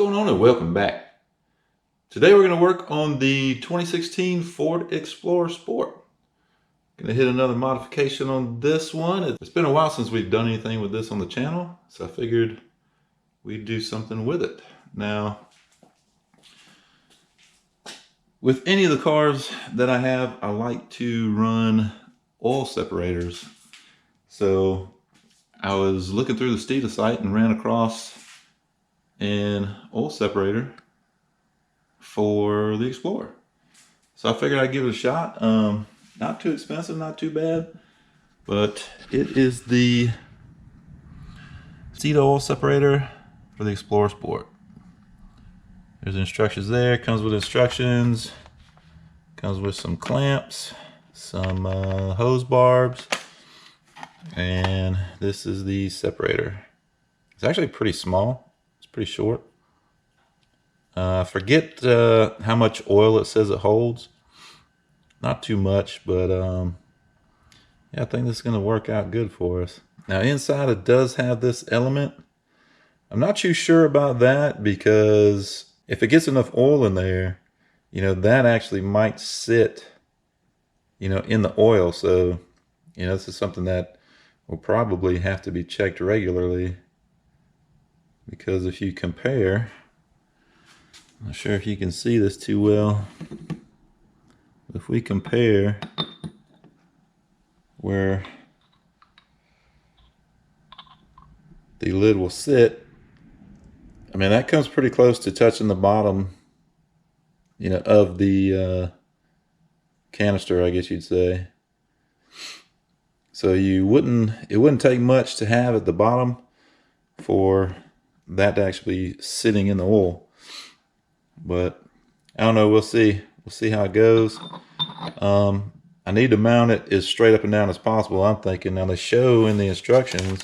going on, and welcome back. Today we're going to work on the 2016 Ford Explorer Sport. Going to hit another modification on this one. It's been a while since we've done anything with this on the channel, so I figured we'd do something with it. Now, with any of the cars that I have, I like to run oil separators. So I was looking through the Steeda site and ran across an oil separator for the Explorer. So I figured I'd give it a shot. Not too expensive, not too bad, but it is the Steeda oil separator for the Explorer Sport. There's instructions there. Comes with instructions. Comes with some clamps, some hose barbs, and this is the separator. It's actually pretty small. It's pretty short. I forget how much oil it says it holds. Not too much, but yeah, I think this is going to work out good for us. Now inside it does have this element. I'm not too sure about that, because if it gets enough oil in there, you know, that actually might sit, you know, in the oil. So, you know, this is something that will probably have to be checked regularly, because if you compare, I'm not sure if you can see this too well, if we compare where the lid will sit, I mean, that comes pretty close to touching the bottom, you know, of the canister, I guess you'd say. So it wouldn't take much to have at the bottom for that to actually be sitting in the oil. But I don't know, we'll see how it goes. I need to mount it as straight up and down as possible, I'm thinking. Now they show in the instructions,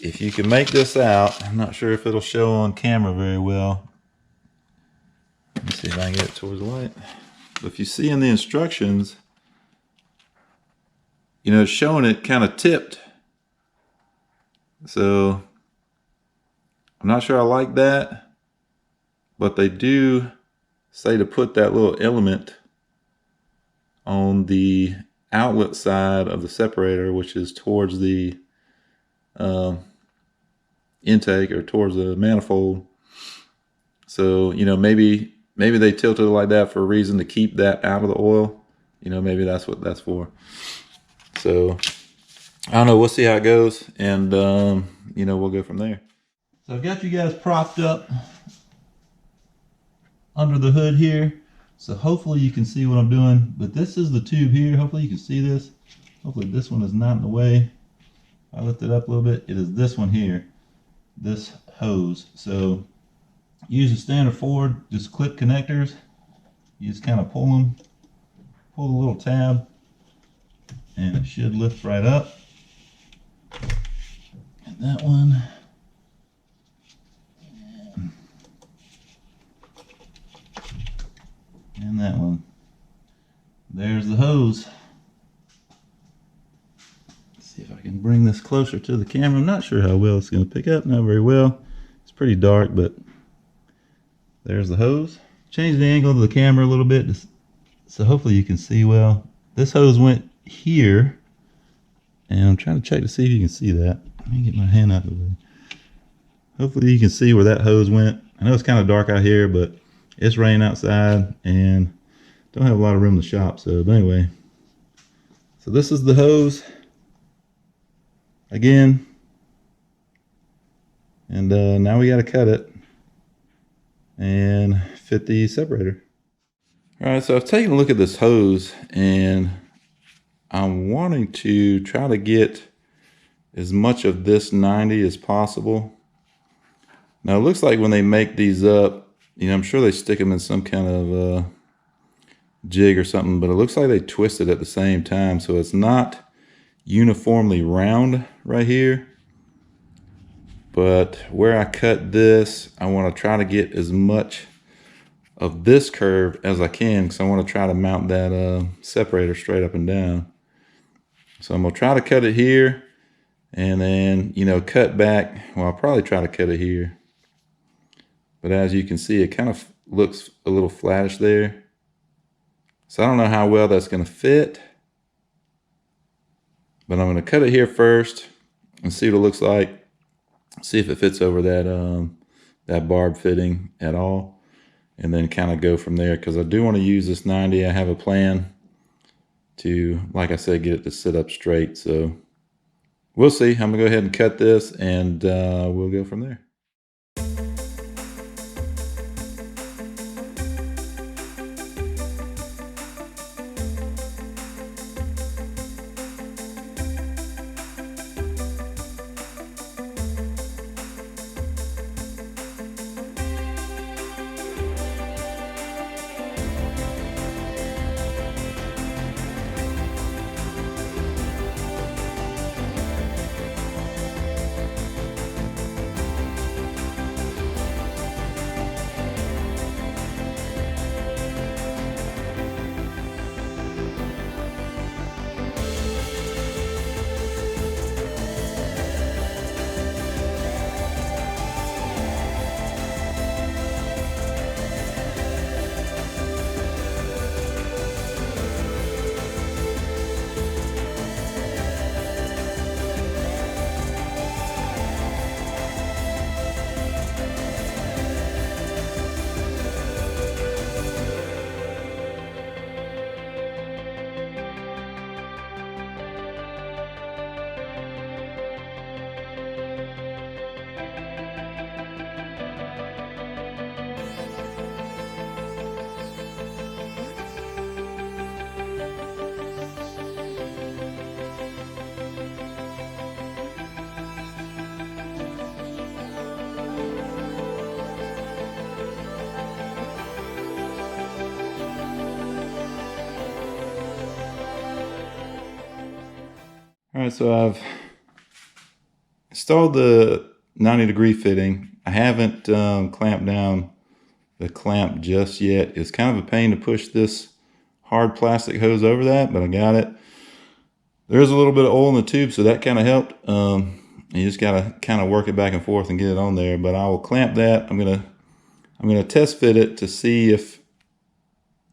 if you can make this out, I'm not sure if it'll show on camera very well. Let me see if I can get it towards the light. But if you see in the instructions, you know, it's showing it kind of tipped. So I'm not sure I like that, but they do say to put that little element on the outlet side of the separator, which is towards the intake or towards the manifold. So, you know, maybe they tilted it like that for a reason, to keep that out of the oil. You know, maybe that's what that's for. So I don't know, we'll see how it goes, and you know, we'll go from there. So I've got you guys propped up under the hood here, so hopefully you can see what I'm doing. But this is the tube here. Hopefully you can see this. Hopefully this one is not in the way. I lift it up a little bit. It is this one here, this hose. So use a standard Ford, just clip connectors. You just kind of pull the little tab, and it should lift right up. And that one, and that one. There's the hose. Let's see if I can bring this closer to the camera. I'm not sure how well it's going to pick up. Not very well. It's pretty dark, but there's the hose. Change the angle of the camera a little bit, so hopefully you can see well. This hose went here, and I'm trying to check to see if you can see that. Let me get my hand out of the way. Hopefully you can see where that hose went. I know it's kind of dark out here, but it's raining outside and don't have a lot of room to shop. So, but anyway, so this is the hose again, and now we got to cut it and fit the separator. All right, so I've taken a look at this hose, and I'm wanting to try to get as much of this 90 as possible. Now it looks like when they make these up, you know, I'm sure they stick them in some kind of jig or something, but it looks like they twist it at the same time, so it's not uniformly round right here. But where I cut this, I want to try to get as much of this curve as I can, because I want to try to mount that separator straight up and down. So I'm going to try to cut it here, and then, you know, cut back. Well, I'll probably try to cut it here. but as you can see, it kind of looks a little flattish there. So I don't know how well that's going to fit, but I'm going to cut it here first and see what it looks like. See if it fits over that that barb fitting at all, and then kind of go from there, because I do want to use this 90. I have a plan to, like I said, get it to sit up straight. So we'll see. I'm gonna go ahead and cut this, and we'll go from there. All right, so I've installed the 90-degree fitting. I haven't clamped down the clamp just yet. It's kind of a pain to push this hard plastic hose over that, but I got it. There's a little bit of oil in the tube, so that kind of helped. You just gotta kind of work it back and forth and get it on there. But I will clamp that. I'm gonna test fit it to see if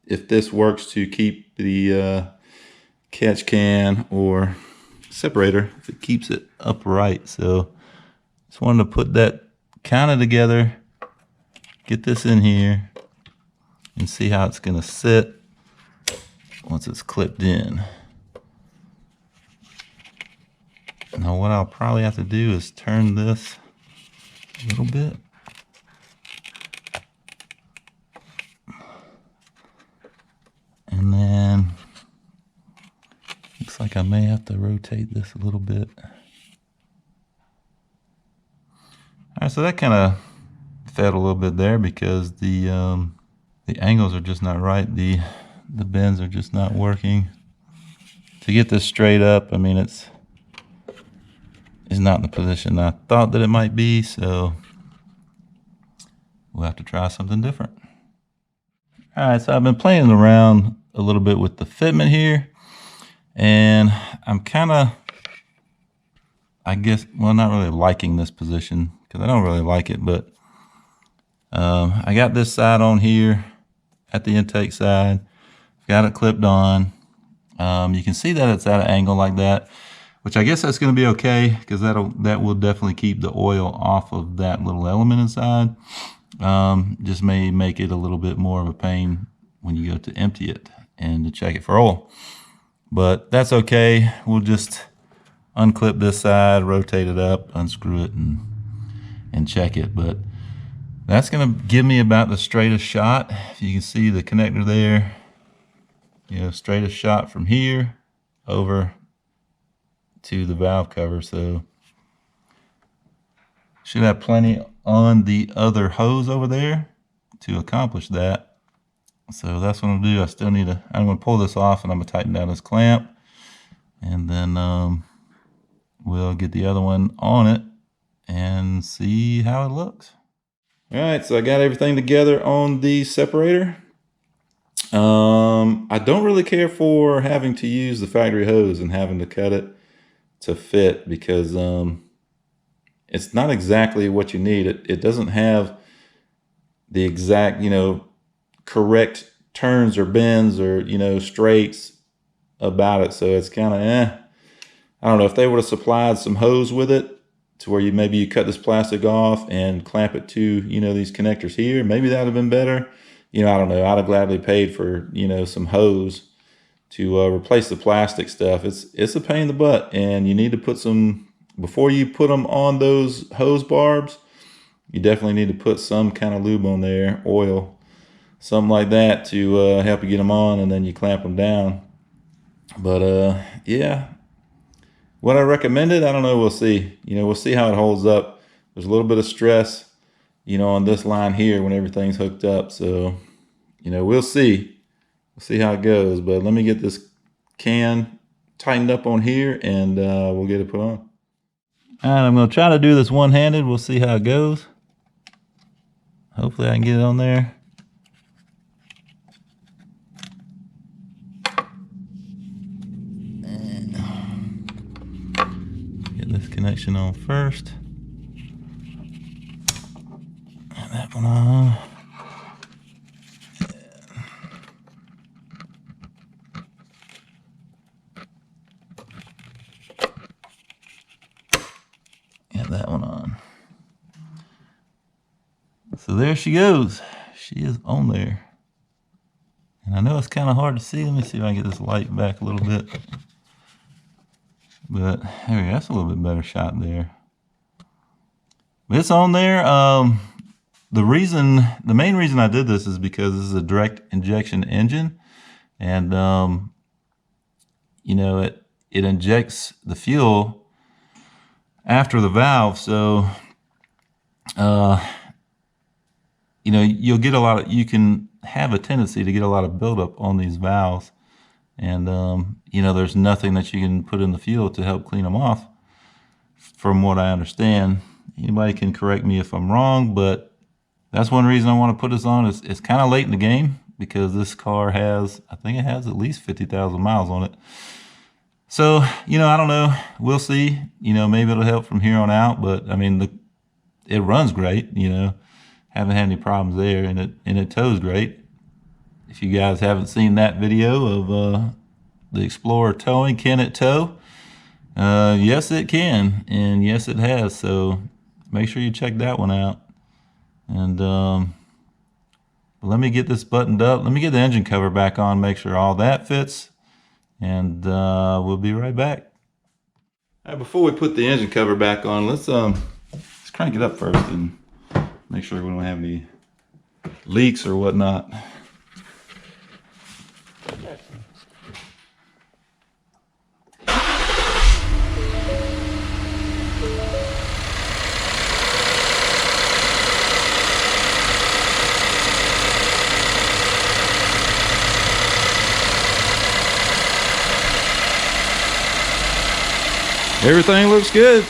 this works to keep the catch can or separator, if it keeps it upright. So just wanted to put that kind of together, get this in here, and see how it's gonna sit once it's clipped in. Now what I'll probably have to do is turn this a little bit. And then looks like I may have to rotate this a little bit. All right, so that kind of fed a little bit there because the angles are just not right. The bends are just not working. To get this straight up, I mean, it's not in the position I thought that it might be, so we'll have to try something different. All right, so I've been playing around a little bit with the fitment here, and I'm kind of, I guess, well, not really liking this position because I don't really like it, but I got this side on here at the intake side, got it clipped on. You can see that it's at an angle like that, which I guess that's going to be okay because that will definitely keep the oil off of that little element inside. Just may make it a little bit more of a pain when you go to empty it and to check it for oil. But that's okay. We'll just unclip this side, rotate it up, unscrew it, and check it. But that's going to give me about the straightest shot. If you can see the connector there, you know, straightest shot from here over to the valve cover. So should have plenty on the other hose over there to accomplish that. So that's what I'm gonna do. I still need to, I'm gonna pull this off and I'm gonna tighten down this clamp, and then we'll get the other one on it and see how it looks. All right, so I got everything together on the separator. I don't really care for having to use the factory hose and having to cut it to fit because it's not exactly what you need. It doesn't have the exact, correct turns or bends or, straights about it. So it's kind of, I don't know, if they would have supplied some hose with it to where maybe you cut this plastic off and clamp it to, these connectors here, maybe that would have been better. I don't know. I'd have gladly paid for, some hose to replace the plastic stuff. It's a pain in the butt, and you need to put some, before you put them on those hose barbs, you definitely need to put some kind of lube on there, oil, something like that to help you get them on, and then you clamp them down. But yeah, would I recommend it? I don't know. We'll see. We'll see how it holds up. There's a little bit of stress, on this line here when everything's hooked up. So, we'll see. We'll see how it goes. But let me get this can tightened up on here, and we'll get it put on. All right, I'm going to try to do this one-handed. We'll see how it goes. Hopefully I can get it on there. Get this connection on first. And that one on. Get that one on. So there she goes. She is on there. And I know it's kind of hard to see. Let me see if I can get this light back a little bit. But there we go. That's a little bit better shot there. But it's on there. The main reason I did this is because this is a direct injection engine. And, it injects the fuel after the valve. So, you'll get you can have a tendency to get a lot of buildup on these valves. And, there's nothing that you can put in the fuel to help clean them off, from what I understand. Anybody can correct me if I'm wrong, but that's one reason I want to put this on. It's kind of late in the game because this car has, I think it has at least 50,000 miles on it. So, I don't know. We'll see. Maybe it'll help from here on out, but I mean, it runs great, haven't had any problems there, and it tows great. If you guys haven't seen that video of the Explorer towing, can it tow? Yes, it can, and yes, it has. So make sure you check that one out. And let me get this buttoned up. Let me get the engine cover back on, make sure all that fits, and we'll be right back. All right, before we put the engine cover back on, let's crank it up first and make sure we don't have any leaks or whatnot. Everything looks good.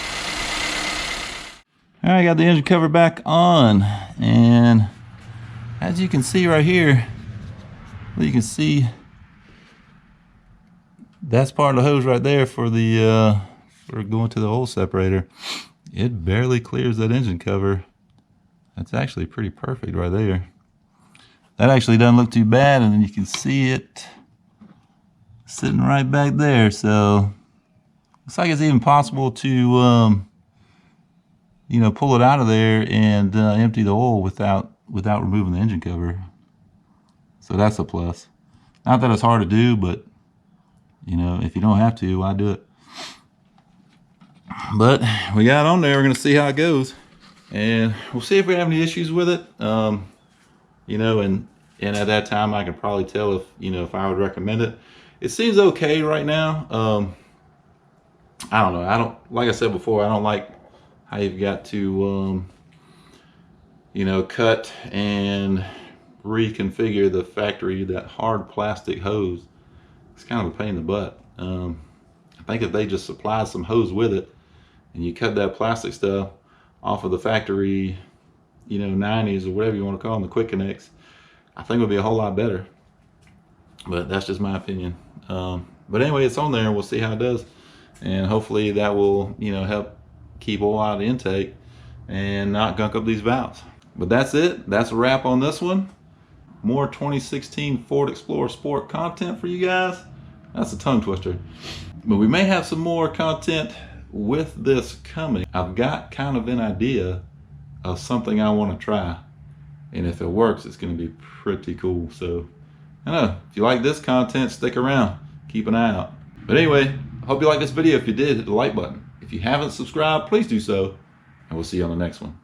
All right, I got the engine cover back on, and as you can see right here, you can see that's part of the hose right there for the for going to the oil separator. It barely clears that engine cover. That's actually pretty perfect right there. That actually doesn't look too bad, and then you can see it sitting right back there. So looks like it's even possible to pull it out of there and empty the oil without removing the engine cover. So that's a plus. Not that it's hard to do, but if you don't have to, why do it? But we got it on there. We're gonna see how it goes, and we'll see if we have any issues with it. And at that time I could probably tell if I would recommend it. It seems okay right now. I don't know. Like I said before, I don't like how you've got to, cut and reconfigure the factory, that hard plastic hose. It's kind of a pain in the butt. I think if they just supplied some hose with it and you cut that plastic stuff off of the factory, 90s or whatever you want to call them, the quick connects, I think it would be a whole lot better. But that's just my opinion. But anyway, it's on there, and we'll see how it does. And hopefully that will, help keep oil out of the intake and not gunk up these valves. But that's it. That's a wrap on this one. More 2016 Ford Explorer Sport content for you guys. That's a tongue twister. But we may have some more content with this coming. I've got kind of an idea of something I want to try. And if it works, it's going to be pretty cool. So, I don't know. If you like this content, stick around. Keep an eye out. But anyway, I hope you like this video. If you did, hit the like button. If you haven't subscribed, please do so. And we'll see you on the next one.